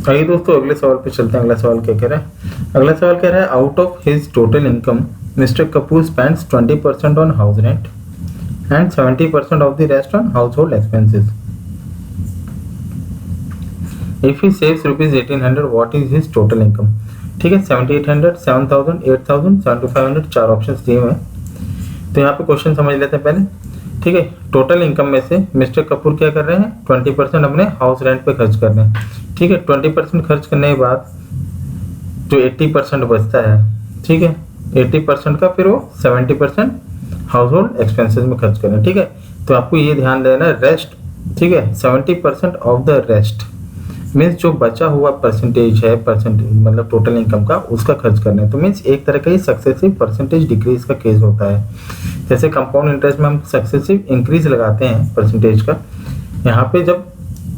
आइए दोस्तों अगले सवाल पे चलते हैं। अगला सवाल क्या कह रहा है? अगला सवाल कह रहा है out of his total income mister Kapoor spends 20% on house rent and 70% of the rest on house hold expenses. If he saves rupees 1800 what is his total income? ठीक है, 7800, 7000, 8000, 7500 चार ऑप्शन दिए हुए हैं। तो यहाँ पे क्वेश्चन समझ लेते हैं पहले। ठीक है, टोटल इनकम में से मिस्टर कपूर क्या कर रहे हैं? 20% अपने हाउस रेंट पे खर्च कर रहे हैं। ठीक है, 20% खर्च करने के बाद जो 80% बचता है, ठीक है, 80% का फिर वो 70% हाउस होल्ड एक्सपेंसेस में खर्च कर रहे हैं। ठीक है, तो आपको ये ध्यान देना रेस्ट, ठीक है, 70% ऑफ द रेस्ट मीन्स जो बचा हुआ परसेंटेज है, मतलब टोटल इनकम का, उसका खर्च करना है। तो मीन्स एक तरह का ये सक्सेसिव परसेंटेज डिक्रीज का केस होता है। जैसे कंपाउंड इंटरेस्ट में हम सक्सेसिव इंक्रीज लगाते हैं परसेंटेज का, यहाँ पे जब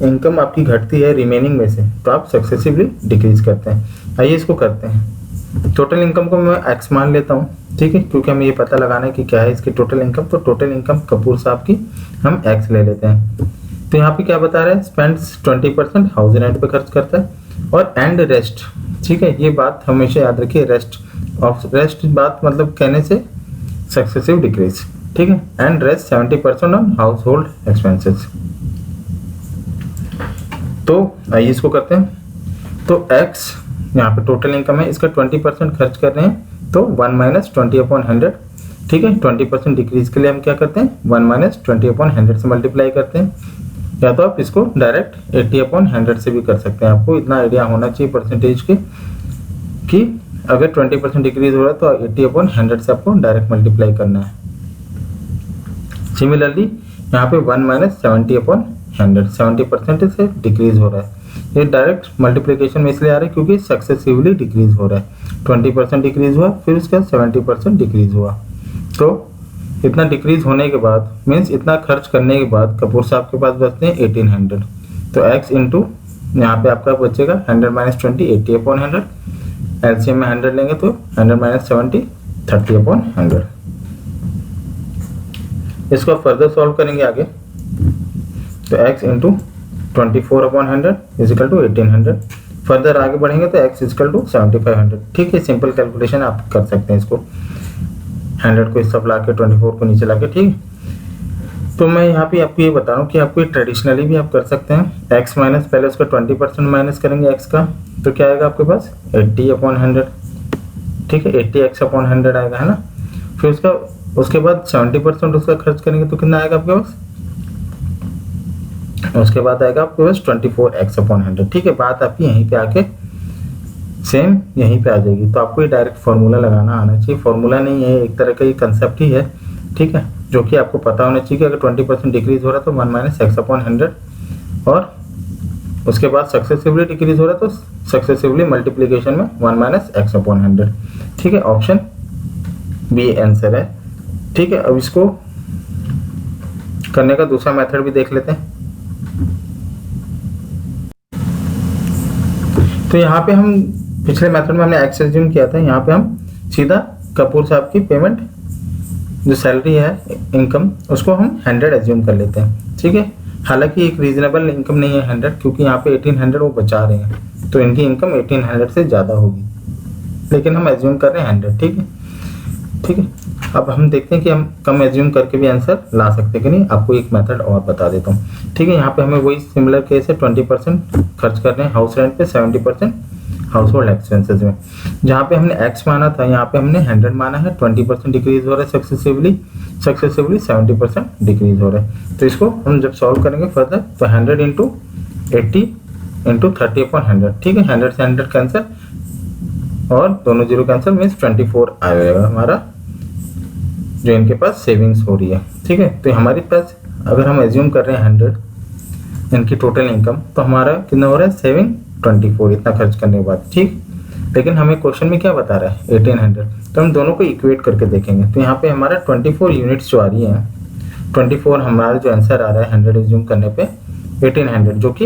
इनकम आपकी घटती है रिमेनिंग में से तो आप सक्सेसिवली डिक्रीज करते हैं। आइए इसको करते हैं। टोटल इनकम को मैं एक्स मान लेता हूँ, ठीक है, क्योंकि हमें ये पता लगाना है कि क्या है इसकी टोटल इनकम। तो टोटल इनकम कपूर साहब की हम एक्स ले लेते हैं। तो यहाँ पे क्या बता रहा है? स्पेंड्स 20% हाउस रेंट पे खर्च करता है और एंड रेस्ट, ठीक है, ये बात हमेशा याद रखिए, रेस्ट बात मतलब कहने से सक्सेसिव डिक्रीज, ठीक है, and rest 70% on house hold expenses. तो आइए इसको करते हैं। तो x यहाँ पे टोटल इनकम है, इसका 20% खर्च कर रहे हैं, तो 1 - 20/100, ठीक है। 20% डिक्रीज के लिए हम क्या करते हैं? 1 - 20/100 से मल्टीप्लाई करते हैं, या तो आप इसको डायरेक्ट 80/100 से भी कर सकते हैं। आपको इतना आइडिया होना चाहिए परसेंटेज के कि अगर 20% डिक्रीज हो रहा है तो 80/100 से आपको डायरेक्ट मल्टीप्लाई करना है। सिमिलरली यहाँ पे 1 - 70/100, 70% से डिक्रीज हो रहा है। ये डायरेक्ट मल्टीप्लिकेशन में इसलिए आ रहा है क्योंकि सक्सेसिवली डिक्रीज हो रहा है। 20% डिक्रीज हुआ, फिर उसके बाद 70% डिक्रीज हुआ। तो इतना डिक्रीज होने के बाद मीन्स इतना खर्च करने के बाद कपूर साहब के पास बचते हैं 1800। तो x इंटू यहाँ पे आपका बचेगा 100 - 20, 80/100। एलसीएम में 100 लेंगे तो 100 - 70, 30/100। इसको फर्दर सॉल्व करेंगे आगे, तो x into 24/100 is equal to 1800। Further आगे बढ़ेंगे तो x इजिकल टू 7500। ठीक है, सिंपल कैलकुलेशन आप कर सकते हैं इसको, 100 को इस सब ला के 24 को नीचे ला के, ठीक। तो मैं यहाँ पे आपको ये बता रहा हूँ कि आपको ट्रेडिशनली भी आप कर सकते हैं। x माइनस पहले उसका 20% माइनस करेंगे x का, तो क्या आएगा आपके पास? 80/100, ठीक है, 80x/100 आएगा, है ना। फिर उसके बाद 70% उसका खर्च करेंगे तो कितना आएगा आपके पास? उसके बाद आएगा आपके पास 24x/100। ठीक है, बात आपकी यहीं पे आके सेम यहीं पे आ जाएगी। तो आपको ये डायरेक्ट फॉर्मूला लगाना आना चाहिए। फॉर्मूला नहीं है, एक तरह का ये कंसेप्ट ही है, ठीक है, जो कि आपको पता होना चाहिए कि अगर 20% डिक्रीज हो रहा है तो 1 - x/100, और उसके बाद सक्सेसिवली डिक्रीज हो रहा है तो सक्सेसिवली मल्टीप्लीकेशन में 1 - x/100। ठीक है, ऑप्शन बी आंसर है। ठीक है, अब इसको करने का दूसरा मेथड भी देख लेते हैं। तो यहाँ पे हम पिछले मेथड में हमने एक्स एज्यूम किया था, यहाँ पे हम सीधा कपूर साहब की पेमेंट जो सैलरी है इनकम उसको हम 100 एज्यूम कर लेते हैं। ठीक है, हालांकि एक रीजनेबल इनकम नहीं है 100, क्योंकि यहाँ पे 1800 वो बचा रहे हैं तो इनकी इनकम 1800 से ज़्यादा होगी, लेकिन हम एज्यूम कर रहे हैं 100। ठीक है, ठीक है। अब हम देखते हैं कि हम कम एज्यूम करके भी आंसर ला सकते हैं कि नहीं। आपको एक मेथड और बता देता हूँ। ठीक है, यहाँ पे हमें वही सिमिलर केस है, 20% खर्च कर रहे हैं हाउस रेंट पे, 70% हाउस होल्ड एक्सपेंसेस में। जहाँ पे हमने x माना था यहाँ पे हमने 100 माना है। 20% डिक्रीज हो रहा है सक्सेसिवली 70% डिक्रीज हो रहा है। तो इसको हम जब सॉल्व करेंगे फर्दर तो 100 इंटू 80 इंटू 30/100। ठीक है, 100 से 100 कैंसिल और दोनों जीरो कैंसिल, मीन्स 24 आएगा हमारा जो इनके पास सेविंग्स हो रही है। ठीक है, तो हमारे पास अगर हम एज्यूम कर रहे हैं 100 इनकी टोटल इनकम, तो हमारा कितना हो रहा है? सेविंग 24, इतना खर्च करने के बाद। ठीक, लेकिन हमें क्वेश्चन में क्या बता रहा है? 1800। तो हम दोनों को इक्वेट करके देखेंगे। तो यहाँ पे हमारा 24 यूनिट्स जो आ रही है, 24 हमारा जो आंसर आ रहा है 100 एज्यूम करने पे 1800, जो कि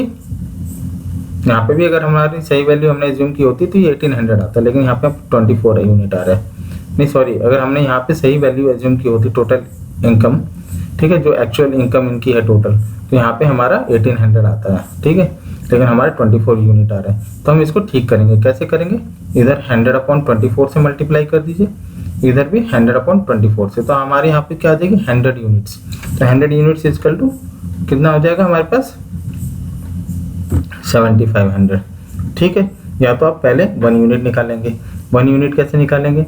यहाँ पे भी अगर हमारी सही वैल्यू हमने एज्यूम की होती तो ये 1800 आता, लेकिन यहाँ पे 24 यूनिट आ रहा है। नहीं सॉरी, अगर हमने यहाँ पे सही वैल्यू एज्यूम की होती टोटल इनकम, ठीक है, जो एक्चुअल इनकम इनकी है टोटल, तो यहाँ पे हमारा 1800 आता है। ठीक है, लेकिन हमारे 24 यूनिट आ रहे हैं। तो हम इसको ठीक करेंगे, कैसे करेंगे, इधर 100/24 से मल्टीप्लाई कर दीजिए, इधर भी 100/24 से, तो हमारे यहाँ पे क्या आ जाएगी 100 यूनिट्स। तो 100 यूनिट्स इक्वल टू कितना हो जाएगा हमारे पास 7500। ठीक है, या तो आप पहले 1 यूनिट निकालेंगे। 1 यूनिट कैसे निकालेंगे,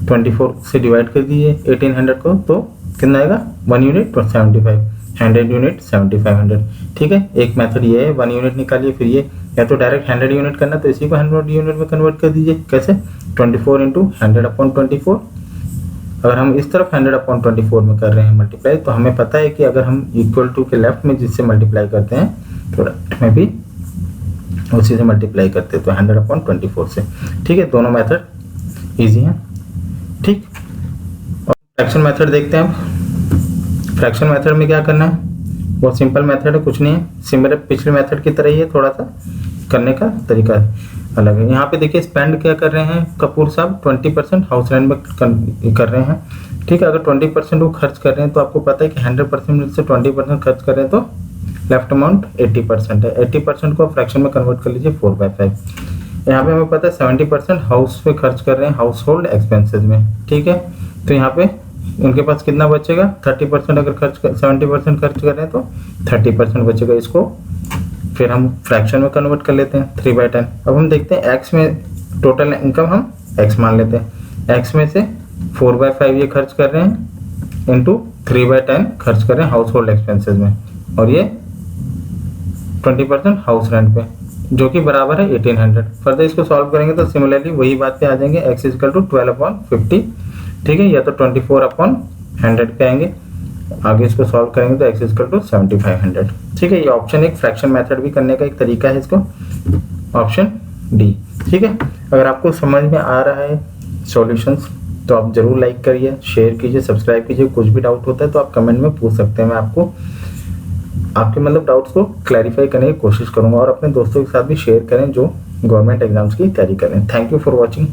24 से डिवाइड कर दीजिए 1800 को, तो कितना आएगा 1 यूनिट 75, 100 यूनिट 7500। ठीक है, एक मेथड ये है 1 यूनिट निकालिए। फिर ये या तो डायरेक्ट 100 यूनिट करना, तो इसी को 100 यूनिट में कन्वर्ट कर दीजिए। कैसे, 24 इंटू 100/24। अगर हम इस तरफ 100/24 में कर रहे हैं मल्टीप्लाई, तो हमें पता है कि अगर हम इक्वल टू के लेफ्ट में जिससे मल्टीप्लाई करते हैं तो राइट में भी उसी से मल्टीप्लाई करते हैं, तो 100/24 से। ठीक है, दोनों मेथड इजी हैं। ठीक, और फ्रैक्शन मेथड देखते हैं अब। फ्रैक्शन मेथड में क्या करना है, बहुत सिंपल मेथड है, कुछ नहीं है, सिमिलर पिछले मेथड की तरह ही है, थोड़ा सा करने का तरीका अलग है। यहाँ पे देखिए स्पेंड क्या कर रहे हैं कपूर साहब, 20% हाउस रेंट में कर रहे हैं। ठीक है, अगर 20% वो खर्च कर रहे हैं, तो आपको पता है कि 100% में से 20% खर्च कर रहे हैं, तो लेफ्ट अमाउंट 80% है। 80% को फ्रैक्शन में कन्वर्ट कर लीजिए 4/5। यहाँ पे हमें पता है 70% हाउस पे खर्च कर रहे हैं, हाउस होल्ड एक्सपेंसेस में। ठीक है, तो यहाँ पे उनके पास कितना बचेगा, 30%। अगर 70% खर्च कर रहे हैं तो 30% बचेगा। इसको फिर हम फ्रैक्शन में कन्वर्ट कर लेते हैं 3/10। अब हम देखते हैं एक्स में टोटल इनकम हम एक्स मान लेते हैं। एक्स में से 4/5 ये खर्च कर रहे हैं इंटू 3/10 खर्च कर रहे हैं हाउस होल्ड एक्सपेंसेस में, और ये 20% हाउस रेंट पे, जो कि बराबर है 1800। फर्दर इसको सॉल्व करेंगे तो सिमिलरली वही बात पे आ जाएंगे, x इक्वल टू 12/50। ठीक है, या तो 24/100 पे आएंगे। आगे इसको सॉल्व करेंगे तो x इक्वल टू 7500। ठीक है, ये ऑप्शन एक फ्रैक्शन मेथड भी करने का एक तरीका है, इसको ऑप्शन डी। ठीक है, अगर आपको समझ में आ रहा है सॉल्यूशंस, तो आप जरूर लाइक करिए, शेयर कीजिए, सब्सक्राइब कीजिए। कुछ भी डाउट होता है तो आप कमेंट में पूछ सकते हैं, मैं आपको आपके डाउट्स को क्लैरिफाई करने की कोशिश करूंगा। और अपने दोस्तों के साथ भी शेयर करें जो गवर्नमेंट एग्जाम्स की तैयारी करें। Thank you for watching.